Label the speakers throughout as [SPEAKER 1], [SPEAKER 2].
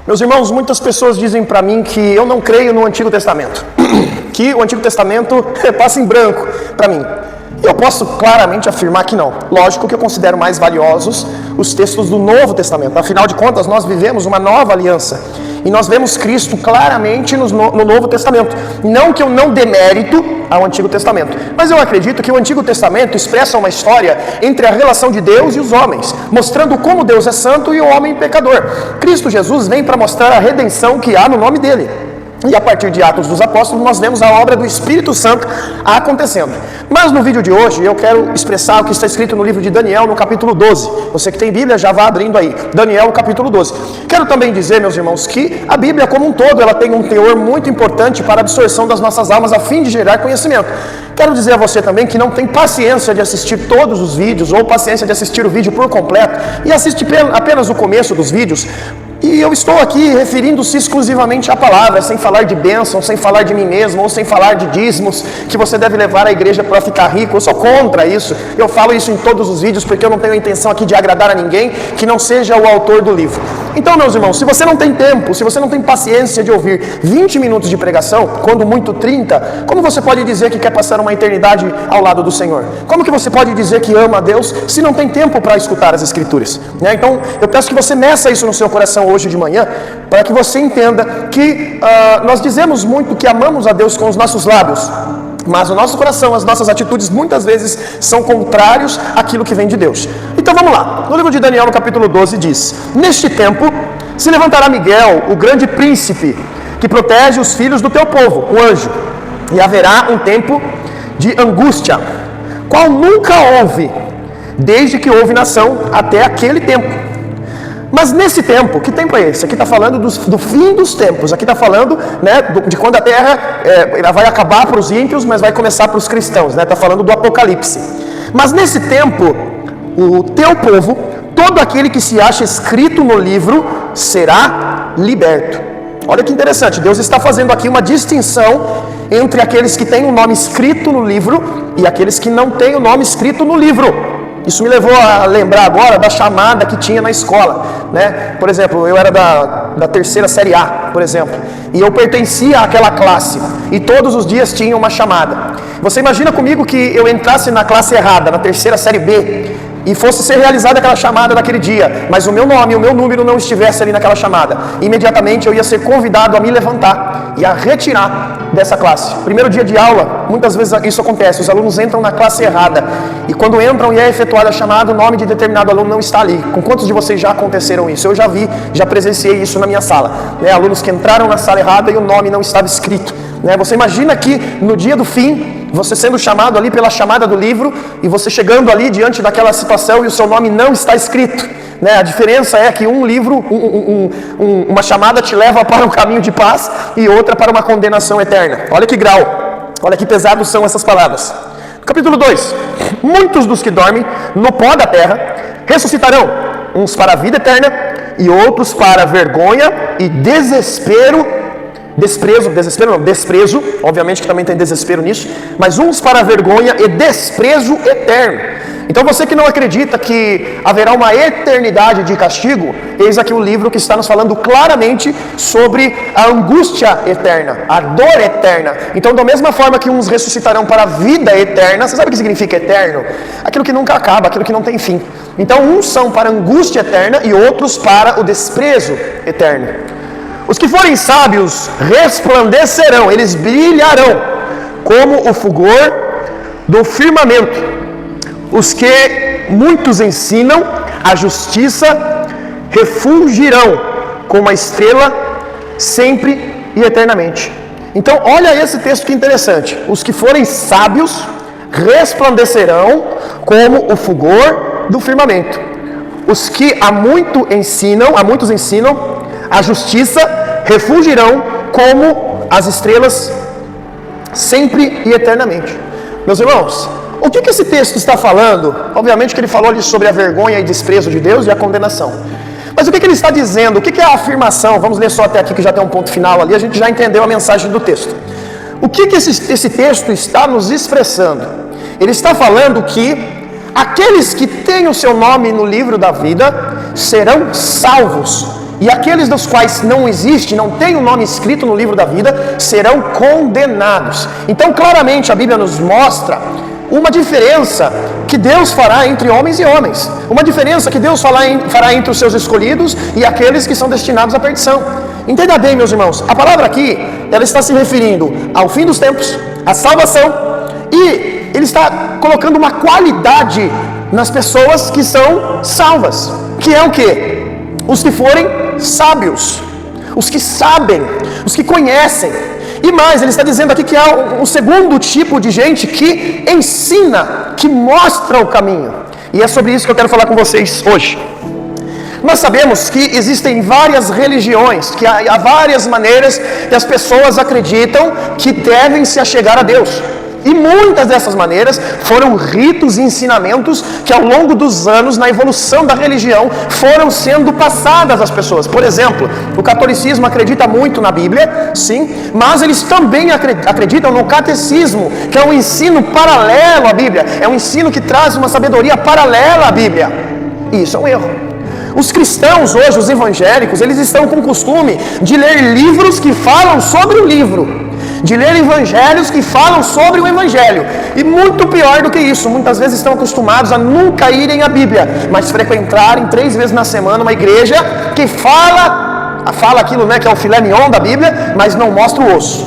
[SPEAKER 1] Meus irmãos, muitas pessoas dizem para mim que eu não creio no Antigo Testamento, que o Antigo Testamento passa em branco para mim. Eu posso claramente afirmar que não. Lógico que eu considero mais valiosos os textos do Novo Testamento. Afinal de contas, nós vivemos uma nova aliança. E nós vemos Cristo claramente no Novo Testamento. Não que eu não dê mérito ao Antigo Testamento, mas eu acredito que o Antigo Testamento expressa uma história entre a relação de Deus e os homens, mostrando como Deus é santo e o homem pecador. Cristo Jesus vem para mostrar a redenção que há no nome dele. E a partir de Atos dos Apóstolos nós vemos a obra do Espírito Santo acontecendo. Mas no vídeo de hoje eu quero expressar o que está escrito no livro de Daniel, no capítulo 12. Você que tem Bíblia já vá abrindo aí, Daniel, capítulo 12. Quero também dizer, meus irmãos, que a Bíblia como um todo ela tem um teor muito importante para a absorção das nossas almas a fim de gerar conhecimento. Quero dizer a você também que não tem paciência de assistir todos os vídeos ou paciência de assistir o vídeo por completo e assiste apenas o começo dos vídeos. E eu estou aqui referindo-se exclusivamente à palavra, sem falar de bênção, sem falar de mim mesmo, ou sem falar de dízimos, que você deve levar à igreja para ficar rico. Eu sou contra isso, eu falo isso em todos os vídeos, porque eu não tenho a intenção aqui de agradar a ninguém que não seja o autor do livro. Então, meus irmãos, se você não tem tempo, se você não tem paciência de ouvir 20 minutos de pregação, quando muito 30, como você pode dizer que quer passar uma eternidade ao lado do Senhor? Como que você pode dizer que ama a Deus se não tem tempo para escutar as Escrituras? Então, eu peço que você meça isso no seu coração hoje de manhã, para que você entenda que nós dizemos muito que amamos a Deus com os nossos lábios, mas o nosso coração, as nossas atitudes muitas vezes são contrários àquilo que vem de Deus. Então vamos lá, no livro de Daniel, no capítulo 12 diz: neste tempo se levantará Miguel, o grande príncipe, que protege os filhos do teu povo, o anjo, e haverá um tempo de angústia, qual nunca houve, desde que houve nação até aquele tempo. Mas nesse tempo, que tempo é esse? Aqui está falando do fim dos tempos, aqui está falando de quando a terra ela vai acabar para os ímpios, mas vai começar para os cristãos, está falando do Apocalipse. Mas nesse tempo, o teu povo, todo aquele que se acha escrito no livro, será liberto. Olha que interessante, Deus está fazendo aqui uma distinção entre aqueles que têm o nome escrito no livro e aqueles que não têm o nome escrito no livro. Isso me levou a lembrar agora da chamada que tinha na escola, Por exemplo, eu era da terceira série A, por exemplo, e eu pertencia àquela classe, e todos os dias tinha uma chamada. Você imagina comigo que eu entrasse na classe errada, na terceira série B, e fosse ser realizada aquela chamada naquele dia, mas o meu nome, o meu número não estivesse ali naquela chamada. Imediatamente eu ia ser convidado a me levantar e a retirar dessa classe. Primeiro dia de aula, muitas vezes isso acontece, os alunos entram na classe errada, e quando entram e é efetuada a chamada, o nome de determinado aluno não está ali. Com quantos de vocês já aconteceram isso? Eu já vi, já presenciei isso na minha sala, Alunos que entraram na sala errada e o nome não estava escrito, Você imagina que no dia do fim, você sendo chamado ali pela chamada do livro, e você chegando ali diante daquela situação e o seu nome não está escrito, A diferença é que um livro, uma chamada te leva para um caminho de paz e outra para uma condenação eterna. Olha que grau, olha que pesados são essas palavras. Capítulo 2: muitos dos que dormem no pó da terra ressuscitarão, uns para a vida eterna e outros para vergonha e desprezo, obviamente que também tem desespero nisso, mas uns para vergonha e desprezo eterno. Então você que não acredita que haverá uma eternidade de castigo, eis aqui o livro que está nos falando claramente sobre a angústia eterna, a dor eterna. Então da mesma forma que uns ressuscitarão para a vida eterna, você sabe o que significa eterno? Aquilo que nunca acaba, aquilo que não tem fim. Então uns são para a angústia eterna e outros para o desprezo eterno. Os que forem sábios resplandecerão, eles brilharão como o fulgor do firmamento. Os que muitos ensinam a justiça refulgirão como a estrela sempre e eternamente. Então olha esse texto que interessante. Os que forem sábios resplandecerão como o fulgor do firmamento. Os que a muitos ensinam a justiça refulgirão como as estrelas sempre e eternamente. Meus irmãos, o que esse texto está falando? Obviamente que ele falou ali sobre a vergonha e desprezo de Deus e a condenação. Mas o que ele está dizendo? O que é a afirmação? Vamos ler só até aqui que já tem um ponto final ali, a gente já entendeu a mensagem do texto. O que esse texto está nos expressando? Ele está falando que aqueles que têm o seu nome no livro da vida serão salvos e aqueles dos quais não existe, não tem o nome escrito no livro da vida, serão condenados. Então, claramente, a Bíblia nos mostra uma diferença que Deus fará entre homens e homens, uma diferença que Deus fará entre os seus escolhidos e aqueles que são destinados à perdição. Entenda bem, meus irmãos, a palavra aqui, ela está se referindo ao fim dos tempos, à salvação, e ele está colocando uma qualidade nas pessoas que são salvas, que é o quê? Os que forem sábios, os que sabem, os que conhecem. E mais, ele está dizendo aqui que há um segundo tipo de gente que ensina, que mostra o caminho. E é sobre isso que eu quero falar com vocês hoje. Nós sabemos que existem várias religiões, que há várias maneiras que as pessoas acreditam que devem se achegar a Deus. E muitas dessas maneiras foram ritos e ensinamentos que ao longo dos anos, na evolução da religião, foram sendo passadas às pessoas. Por exemplo, o catolicismo acredita muito na Bíblia, sim, mas eles também acreditam no catecismo, que é um ensino paralelo à Bíblia, é um ensino que traz uma sabedoria paralela à Bíblia. E isso é um erro. Os cristãos hoje, os evangélicos, eles estão com o costume de ler livros que falam sobre o livro, de ler evangelhos que falam sobre o evangelho. E muito pior do que isso, muitas vezes estão acostumados a nunca irem à Bíblia, mas frequentarem 3 vezes na semana uma igreja que fala aquilo, né, que é o filé mignon da Bíblia, mas não mostra o osso,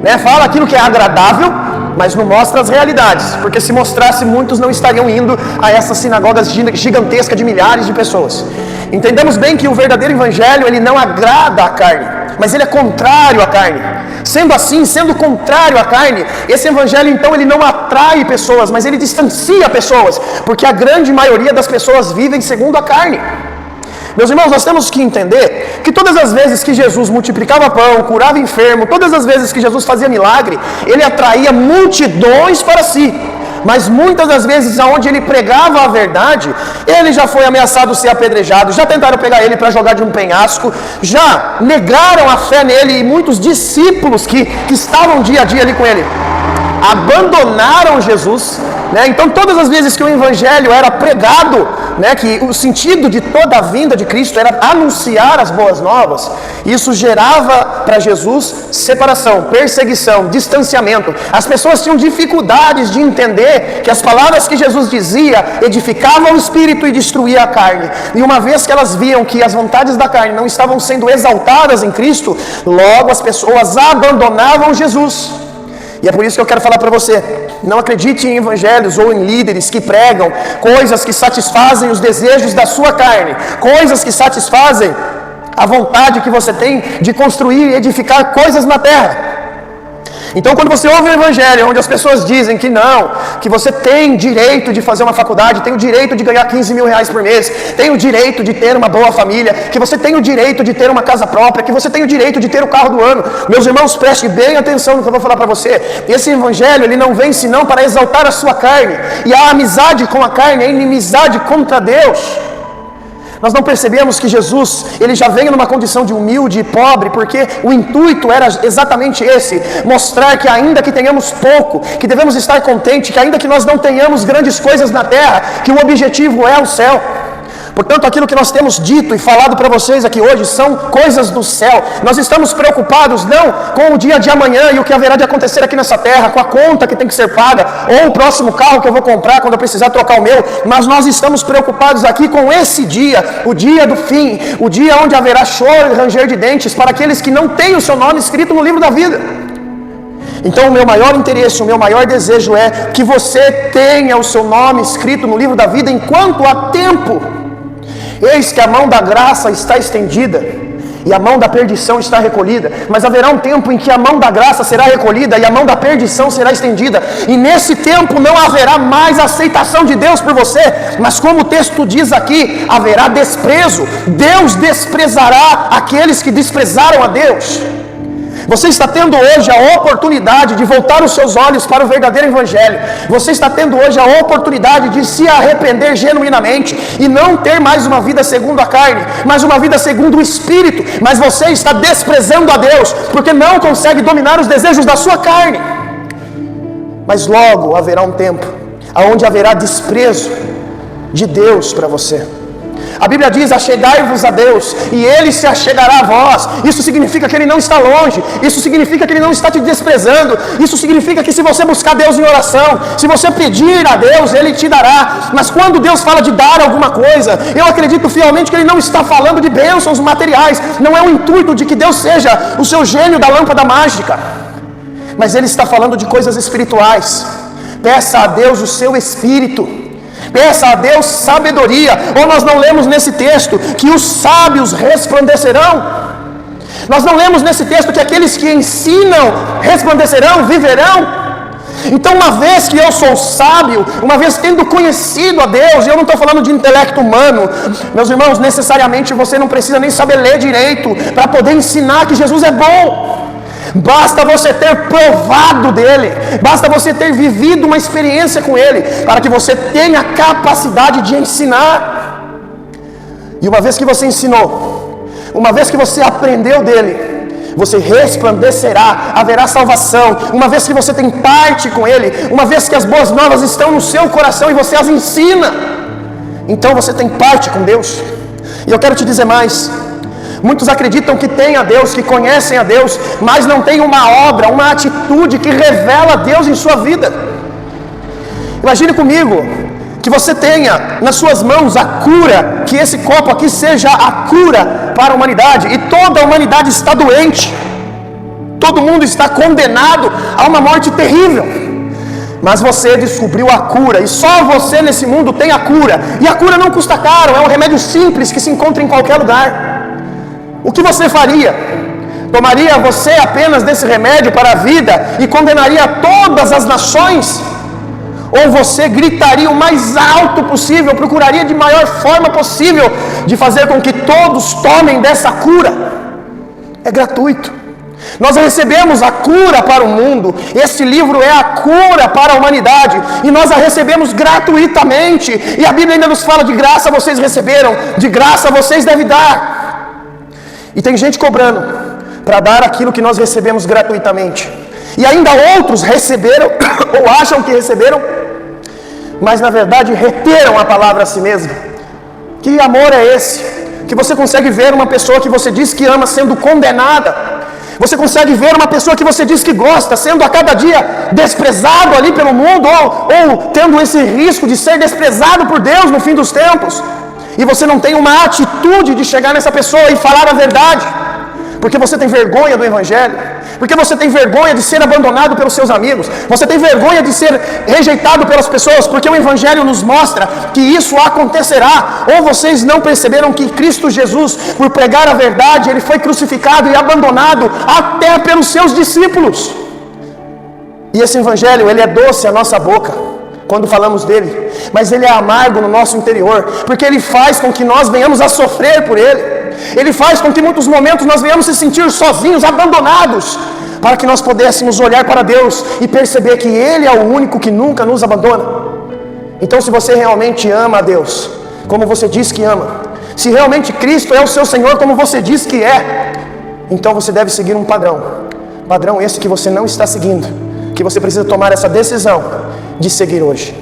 [SPEAKER 1] né? Fala aquilo que é agradável, mas não mostra as realidades, porque se mostrasse, muitos não estariam indo a essas sinagogas gigantescas de milhares de pessoas. Entendamos bem que o verdadeiro evangelho, ele não agrada a carne, mas ele é contrário à carne. Sendo assim, sendo contrário à carne, esse evangelho então ele não atrai pessoas, mas ele distancia pessoas, porque a grande maioria das pessoas vivem segundo a carne. Meus irmãos, nós temos que entender que todas as vezes que Jesus multiplicava pão, curava enfermo, todas as vezes que Jesus fazia milagre, ele atraía multidões para si. Mas muitas das vezes, aonde ele pregava a verdade, ele já foi ameaçado de ser apedrejado, já tentaram pegar ele para jogar de um penhasco, já negaram a fé nele, e muitos discípulos que estavam dia a dia ali com ele abandonaram Jesus, né? Então todas as vezes que o evangelho era pregado, né, que o sentido de toda a vinda de Cristo era anunciar as boas novas, isso gerava para Jesus separação, perseguição, distanciamento. As pessoas tinham dificuldades de entender que as palavras que Jesus dizia edificavam o espírito e destruía a carne. E uma vez que elas viam que as vontades da carne não estavam sendo exaltadas em Cristo, logo as pessoas abandonavam Jesus. E é por isso que eu quero falar para você, não acredite em evangelhos ou em líderes que pregam coisas que satisfazem os desejos da sua carne, coisas que satisfazem a vontade que você tem de construir e edificar coisas na terra. Então, quando você ouve o evangelho, onde as pessoas dizem que não, que você tem direito de fazer uma faculdade, tem o direito de ganhar 15 mil reais por mês, tem o direito de ter uma boa família, que você tem o direito de ter uma casa própria, que você tem o direito de ter o carro do ano, meus irmãos, preste bem atenção no que eu vou falar para você. Esse evangelho, ele não vem senão para exaltar a sua carne, e a amizade com a carne é inimizade contra Deus. Nós não percebemos que Jesus, ele já veio numa condição de humilde e pobre, porque o intuito era exatamente esse, mostrar que ainda que tenhamos pouco, que devemos estar contentes, que ainda que nós não tenhamos grandes coisas na terra, que o objetivo é o céu. Portanto, aquilo que nós temos dito e falado para vocês aqui hoje são coisas do céu. Nós estamos preocupados não com o dia de amanhã e o que haverá de acontecer aqui nessa terra, com a conta que tem que ser paga, ou o próximo carro que eu vou comprar quando eu precisar trocar o meu, mas nós estamos preocupados aqui com esse dia, o dia do fim, o dia onde haverá choro e ranger de dentes para aqueles que não têm o seu nome escrito no livro da vida. Então o meu maior interesse, o meu maior desejo é que você tenha o seu nome escrito no livro da vida enquanto há tempo. Eis que a mão da graça está estendida e a mão da perdição está recolhida, mas haverá um tempo em que a mão da graça será recolhida e a mão da perdição será estendida, e nesse tempo não haverá mais aceitação de Deus por você, mas como o texto diz aqui, haverá desprezo. Deus desprezará aqueles que desprezaram a Deus. Você está tendo hoje a oportunidade de voltar os seus olhos para o verdadeiro evangelho. Você está tendo hoje a oportunidade de se arrepender genuinamente e não ter mais uma vida segundo a carne, mas uma vida segundo o Espírito. Mas você está desprezando a Deus porque não consegue dominar os desejos da sua carne. Mas logo haverá um tempo onde haverá desprezo de Deus para você, A Bíblia diz: achegai-vos a Deus, e Ele se achegará a vós. Isso significa que Ele não está longe. Isso significa que Ele não está te desprezando. Isso significa que se você buscar Deus em oração, se você pedir a Deus, Ele te dará. Mas quando Deus fala de dar alguma coisa, eu acredito fielmente que Ele não está falando de bênçãos materiais. Não é o intuito de que Deus seja o seu gênio da lâmpada mágica, mas Ele está falando de coisas espirituais. Peça a Deus o seu espírito. Peça a Deus sabedoria. Ou nós não lemos nesse texto que os sábios resplandecerão? Nós não lemos nesse texto que aqueles que ensinam resplandecerão, viverão? Então, uma vez que eu sou sábio, uma vez tendo conhecido a Deus, e eu não estou falando de intelecto humano, meus irmãos, necessariamente você não precisa nem saber ler direito para poder ensinar que Jesus é bom. Basta você ter provado dele, basta você ter vivido uma experiência com ele, para que você tenha a capacidade de ensinar. E uma vez que você ensinou, uma vez que você aprendeu dele, você resplandecerá, haverá salvação. Uma vez que você tem parte com ele, uma vez que as boas novas estão no seu coração e você as ensina, então você tem parte com Deus. E eu quero te dizer mais: muitos acreditam que têm a Deus, que conhecem a Deus, mas não têm uma obra, uma atitude que revela Deus em sua vida. Imagine comigo que você tenha nas suas mãos a cura, que esse copo aqui seja a cura para a humanidade, e toda a humanidade está doente, todo mundo está condenado a uma morte terrível, mas você descobriu a cura, e só você nesse mundo tem a cura, e a cura não custa caro, é um remédio simples que se encontra em qualquer lugar. O que você faria? Tomaria você apenas desse remédio para a vida e condenaria todas as nações? Ou você gritaria o mais alto possível, procuraria de maior forma possível de fazer com que todos tomem dessa cura? É gratuito. Nós recebemos a cura para o mundo. Este livro é a cura para a humanidade, e nós a recebemos gratuitamente. E a Bíblia ainda nos fala: de graça vocês receberam, de graça vocês devem dar. E tem gente cobrando para dar aquilo que nós recebemos gratuitamente. E ainda outros receberam, ou acham que receberam, mas na verdade reteram a palavra a si mesmo. Que amor é esse? Que você consegue ver uma pessoa que você diz que ama sendo condenada. Você consegue ver uma pessoa que você diz que gosta sendo a cada dia desprezado ali pelo mundo, ou tendo esse risco de ser desprezado por Deus no fim dos tempos. E você não tem uma atitude de chegar nessa pessoa e falar a verdade, porque você tem vergonha do Evangelho, porque você tem vergonha de ser abandonado pelos seus amigos, você tem vergonha de ser rejeitado pelas pessoas, porque o Evangelho nos mostra que isso acontecerá. Ou vocês não perceberam que Cristo Jesus, por pregar a verdade, Ele foi crucificado e abandonado até pelos seus discípulos. E esse Evangelho, ele é doce à nossa boca quando falamos dele, mas ele é amargo no nosso interior, porque ele faz com que nós venhamos a sofrer por ele. Ele faz com que em muitos momentos nós venhamos se sentir sozinhos, abandonados, para que nós pudéssemos olhar para Deus e perceber que Ele é o único que nunca nos abandona. Então, se você realmente ama a Deus, como você diz que ama, se realmente Cristo é o seu Senhor, como você diz que é, então você deve seguir um padrão esse que você não está seguindo, que você precisa tomar essa decisão de seguir hoje.